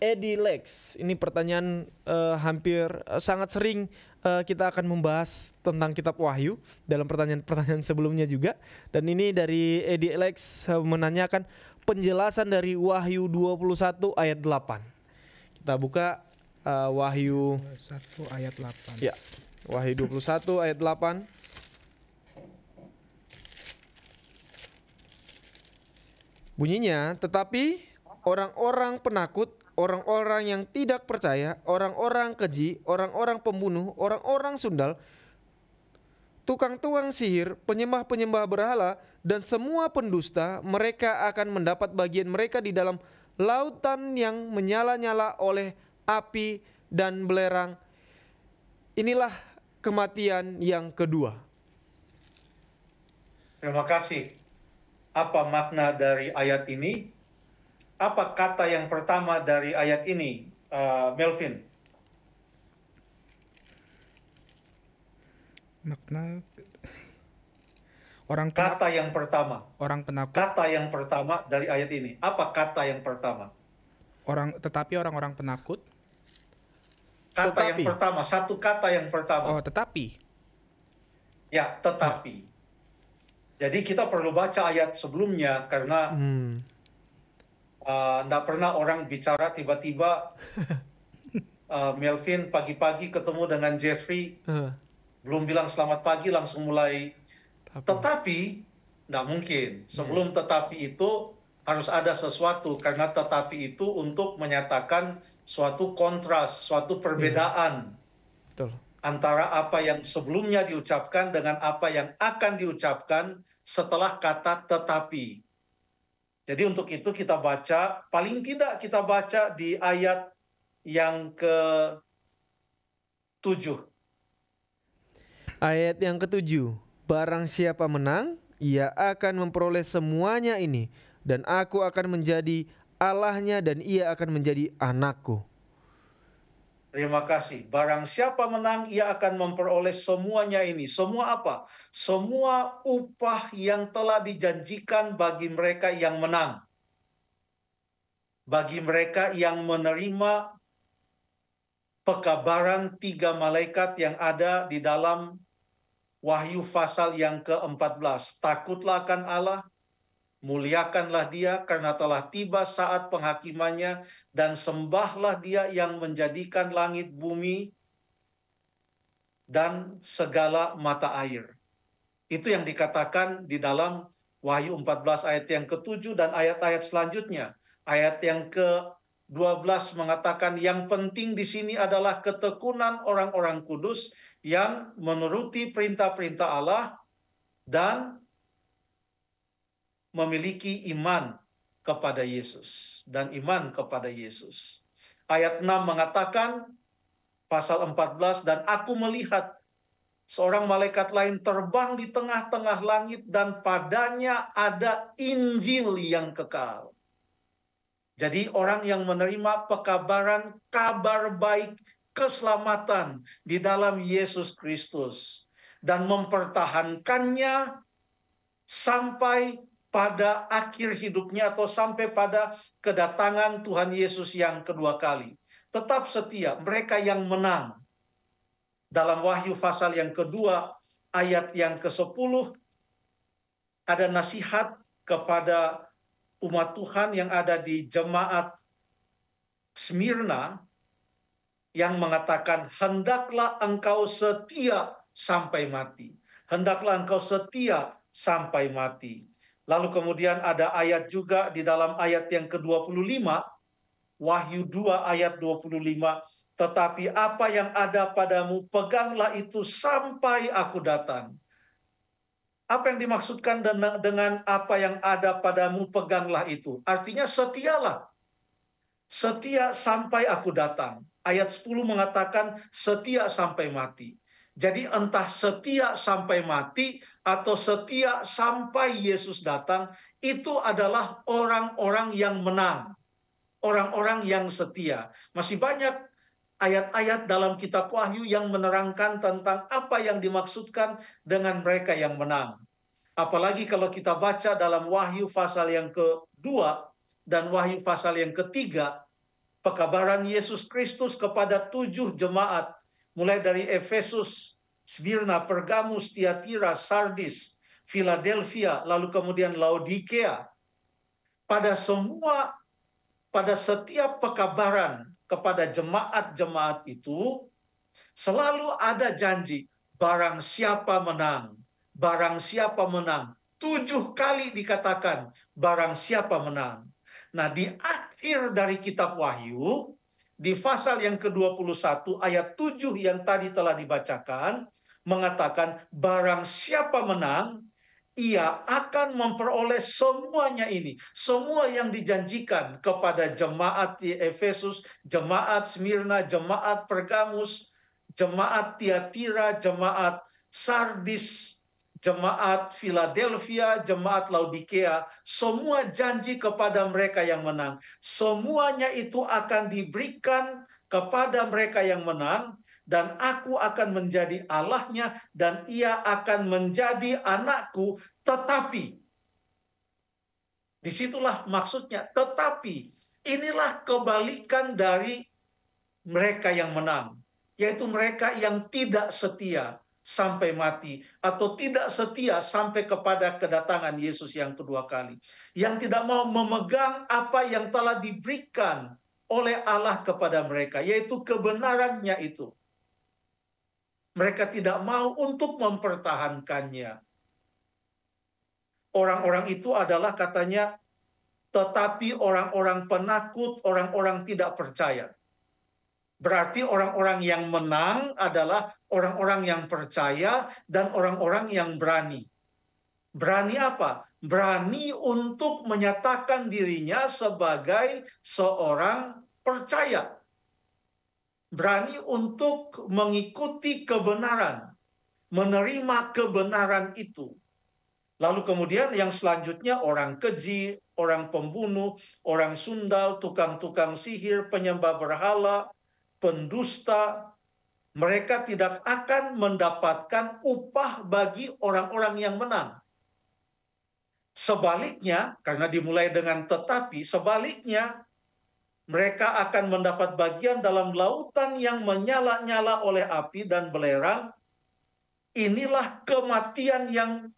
Eddie Lex. Ini pertanyaan hampir sangat sering kita akan membahas tentang kitab Wahyu dalam pertanyaan-pertanyaan sebelumnya juga. Dan ini dari Eddie Lex menanyakan penjelasan dari Wahyu 21 ayat 8. Kita buka Wahyu 1 ayat 8. Ya, Wahyu 21 ayat 8. Bunyinya, tetapi orang-orang penakut, orang-orang yang tidak percaya, orang-orang keji, orang-orang pembunuh, orang-orang sundal, tukang-tukang sihir, penyembah-penyembah berhala, dan semua pendusta, mereka akan mendapat bagian mereka di dalam lautan yang menyala-nyala oleh api dan belerang. Inilah kematian yang kedua. Terima kasih. Apa makna dari ayat ini? Apa kata yang pertama dari ayat ini, Melvin? Makna kata yang pertama. Orang penakut. Kata yang pertama dari ayat ini. Apa kata yang pertama? Tetapi orang-orang penakut. Kata yang pertama, satu kata yang pertama. Oh, tetapi. Ya, tetapi. Jadi kita perlu baca ayat sebelumnya karena nggak pernah orang bicara tiba-tiba Melvin pagi-pagi ketemu dengan Jeffrey, belum bilang selamat pagi langsung mulai. Tetapi nggak mungkin. Sebelum tetapi itu harus ada sesuatu, karena tetapi itu untuk menyatakan suatu kontras, suatu perbedaan antara apa yang sebelumnya diucapkan dengan apa yang akan diucapkan setelah kata tetapi. Jadi untuk itu kita baca, paling tidak kita baca di ayat yang ke-7. Ayat yang ke-7. Barang siapa menang, ia akan memperoleh semuanya ini, dan aku akan menjadi Allahnya dan ia akan menjadi anakku. Terima kasih. Barang siapa menang, ia akan memperoleh semuanya ini. Semua apa? Semua upah yang telah dijanjikan bagi mereka yang menang. Bagi mereka yang menerima pekabaran 3 malaikat yang ada di dalam Wahyu pasal yang ke-14. Takutlah akan Allah, muliakanlah Dia karena telah tiba saat penghakimannya, dan sembahlah Dia yang menjadikan langit, bumi, dan segala mata air. Itu yang dikatakan di dalam Wahyu 14 ayat yang ke-7 dan ayat-ayat selanjutnya. Ayat yang ke-12 mengatakan yang penting di sini adalah ketekunan orang-orang kudus yang menuruti perintah-perintah Allah dan memiliki iman kepada Yesus dan iman kepada Yesus. Ayat 6 mengatakan pasal 14, dan aku melihat seorang malaikat lain terbang di tengah-tengah langit dan padanya ada Injil yang kekal. Jadi orang yang menerima pekabaran kabar baik keselamatan di dalam Yesus Kristus dan mempertahankannya sampai pada akhir hidupnya atau sampai pada kedatangan Tuhan Yesus yang kedua kali. Tetap setia, mereka yang menang. Dalam Wahyu pasal yang kedua, ayat yang ke-10, ada nasihat kepada umat Tuhan yang ada di jemaat Smyrna yang mengatakan, hendaklah engkau setia sampai mati. Hendaklah engkau setia sampai mati. Lalu kemudian ada ayat juga di dalam ayat yang ke-25, Wahyu 2 ayat 25, tetapi apa yang ada padamu, peganglah itu sampai aku datang. Apa yang dimaksudkan dengan apa yang ada padamu, peganglah itu? Artinya setialah. Setia sampai aku datang. Ayat 10 mengatakan setia sampai mati. Jadi entah setia sampai mati atau setia sampai Yesus datang, itu adalah orang-orang yang menang. Orang-orang yang setia. Masih banyak ayat-ayat dalam kitab Wahyu yang menerangkan tentang apa yang dimaksudkan dengan mereka yang menang. Apalagi kalau kita baca dalam Wahyu pasal yang kedua dan Wahyu pasal yang ketiga, pekabaran Yesus Kristus kepada 7 jemaat, mulai dari Efesus, Smyrna, Pergamus, Tiatira, Sardis, Philadelphia, lalu kemudian Laodikia. Pada setiap pekabaran kepada jemaat-jemaat itu, selalu ada janji, barang siapa menang, barang siapa menang. 7 kali dikatakan, barang siapa menang. Nah, di akhir dari kitab Wahyu, di pasal yang ke-21 ayat 7 yang tadi telah dibacakan, mengatakan barang siapa menang, ia akan memperoleh semuanya ini. Semua yang dijanjikan kepada jemaat di Efesus, jemaat Smyrna, jemaat Pergamus, jemaat Tiatira, jemaat Sardis, jemaat Philadelphia, jemaat Laodikia, semua janji kepada mereka yang menang. Semuanya itu akan diberikan kepada mereka yang menang, dan aku akan menjadi Allahnya, dan ia akan menjadi anakku. Tetapi, disitulah maksudnya, tetapi, inilah kebalikan dari mereka yang menang, yaitu mereka yang tidak setia sampai mati, atau tidak setia sampai kepada kedatangan Yesus yang kedua kali, yang tidak mau memegang apa yang telah diberikan oleh Allah kepada mereka, yaitu kebenarannya itu. Mereka tidak mau untuk mempertahankannya. Orang-orang itu adalah katanya, tetapi orang-orang penakut, orang-orang tidak percaya. Berarti orang-orang yang menang adalah orang-orang yang percaya dan orang-orang yang berani. Berani apa? Berani untuk menyatakan dirinya sebagai seorang percaya. Berani untuk mengikuti kebenaran, menerima kebenaran itu. Lalu kemudian yang selanjutnya orang keji, orang pembunuh, orang sundal, tukang-tukang sihir, penyembah berhala, pendusta, mereka tidak akan mendapatkan upah bagi orang-orang yang menang. Sebaliknya, karena dimulai dengan tetapi, sebaliknya mereka akan mendapat bagian dalam lautan yang menyala-nyala oleh api dan belerang. Inilah kematian yang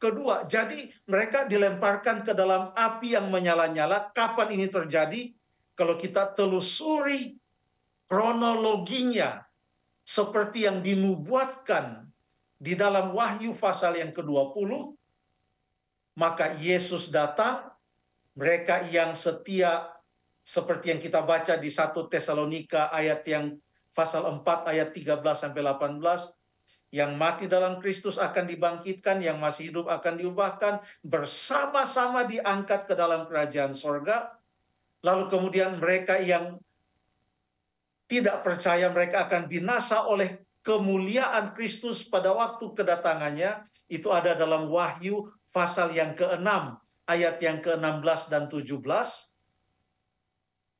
kedua. Jadi mereka dilemparkan ke dalam api yang menyala-nyala. Kapan ini terjadi? Kalau kita telusuri kronologinya, seperti yang dinubuatkan di dalam Wahyu pasal yang ke-20, maka Yesus datang, mereka yang setia, seperti yang kita baca di 1 Tesalonika ayat yang pasal 4 ayat 13-18, yang mati dalam Kristus akan dibangkitkan, yang masih hidup akan diubahkan, bersama-sama diangkat ke dalam kerajaan sorga. Lalu kemudian mereka yang tidak percaya, mereka akan binasa oleh kemuliaan Kristus pada waktu kedatangannya. Itu ada dalam Wahyu pasal yang ke-6, ayat yang ke-16 dan 17.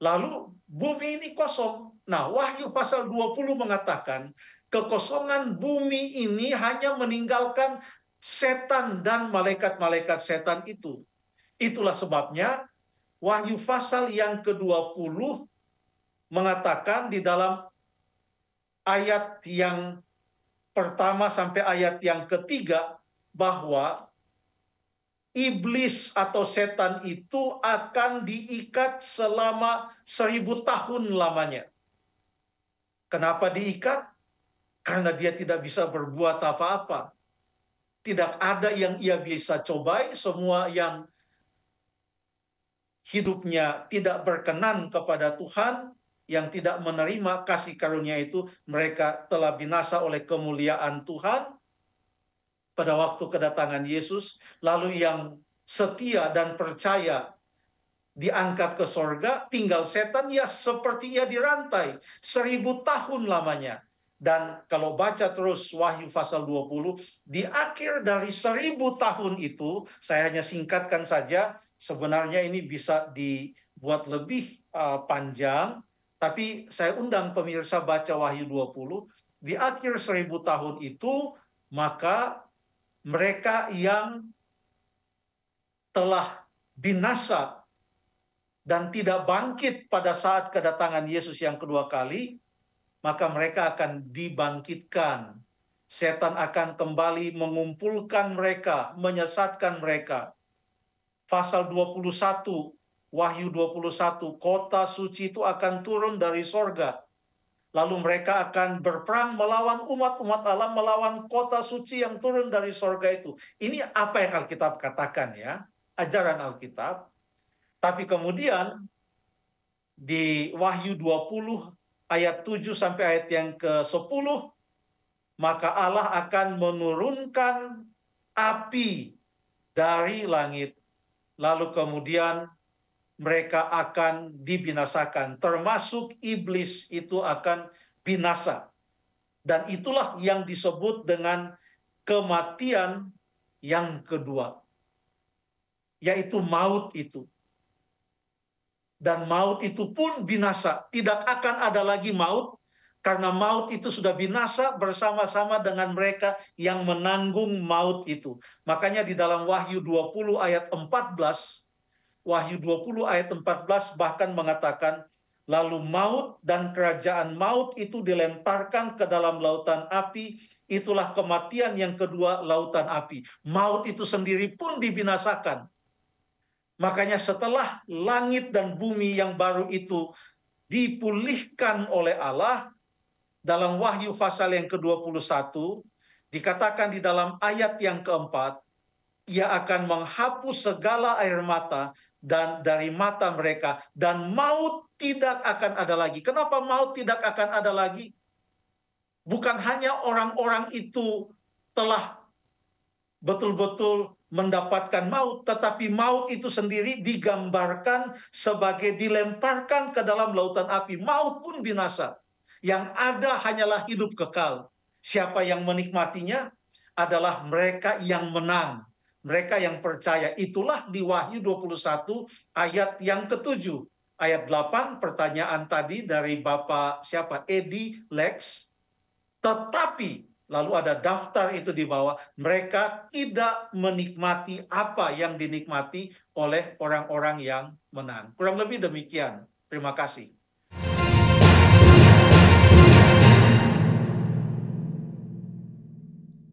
Lalu bumi ini kosong. Nah, Wahyu pasal 20 mengatakan, kekosongan bumi ini hanya meninggalkan setan dan malaikat-malaikat setan itu. Itulah sebabnya Wahyu pasal yang ke-20 mengatakan di dalam ayat yang pertama sampai ayat yang ketiga, bahwa iblis atau setan itu akan diikat selama 1000 tahun lamanya. Kenapa diikat? Karena dia tidak bisa berbuat apa-apa. Tidak ada yang ia bisa cobai, semua yang hidupnya tidak berkenan kepada Tuhan, yang tidak menerima kasih karunia itu, mereka telah binasa oleh kemuliaan Tuhan pada waktu kedatangan Yesus. Lalu yang setia dan percaya diangkat ke sorga, tinggal setan, ya seperti ia dirantai 1000 tahun lamanya. Dan kalau baca terus Wahyu pasal 20, di akhir dari 1000 tahun itu, saya hanya singkatkan saja, sebenarnya ini bisa dibuat lebih panjang, tapi saya undang pemirsa baca Wahyu 20, di akhir 1000 tahun itu, maka mereka yang telah binasa dan tidak bangkit pada saat kedatangan Yesus yang kedua kali, maka mereka akan dibangkitkan. Setan akan kembali mengumpulkan mereka, menyesatkan mereka. Pasal 21, Wahyu 21, kota suci itu akan turun dari sorga. Lalu mereka akan berperang melawan umat-umat Allah, melawan kota suci yang turun dari sorga itu. Ini apa yang Alkitab katakan ya, ajaran Alkitab. Tapi kemudian di Wahyu 20 ayat 7 sampai ayat yang ke-10, maka Allah akan menurunkan api dari langit. Lalu kemudian mereka akan dibinasakan, termasuk iblis itu akan binasa. Dan itulah yang disebut dengan kematian yang kedua, yaitu maut itu. Dan maut itu pun binasa, tidak akan ada lagi maut, karena maut itu sudah binasa bersama-sama dengan mereka yang menanggung maut itu. Makanya di dalam Wahyu 20 ayat 14, Wahyu 20 ayat 14 bahkan mengatakan, lalu maut dan kerajaan maut itu dilemparkan ke dalam lautan api, itulah kematian yang kedua, lautan api. Maut itu sendiri pun dibinasakan. Makanya setelah langit dan bumi yang baru itu dipulihkan oleh Allah, dalam Wahyu pasal yang ke-21, dikatakan di dalam ayat yang keempat, ia akan menghapus segala air mata dan dari mata mereka, dan maut tidak akan ada lagi. Kenapa maut tidak akan ada lagi? Bukan hanya orang-orang itu telah betul-betul mendapatkan maut, tetapi maut itu sendiri digambarkan sebagai dilemparkan ke dalam lautan api. Maut pun binasa. Yang ada hanyalah hidup kekal. Siapa yang menikmatinya adalah mereka yang menang. Mereka yang percaya. Itulah di Wahyu 21 ayat yang ke-7. Ayat 8, pertanyaan tadi dari Bapak siapa? Edi Lex. Tetapi, lalu ada daftar itu di bawah, mereka tidak menikmati apa yang dinikmati oleh orang-orang yang menang. Kurang lebih demikian. Terima kasih.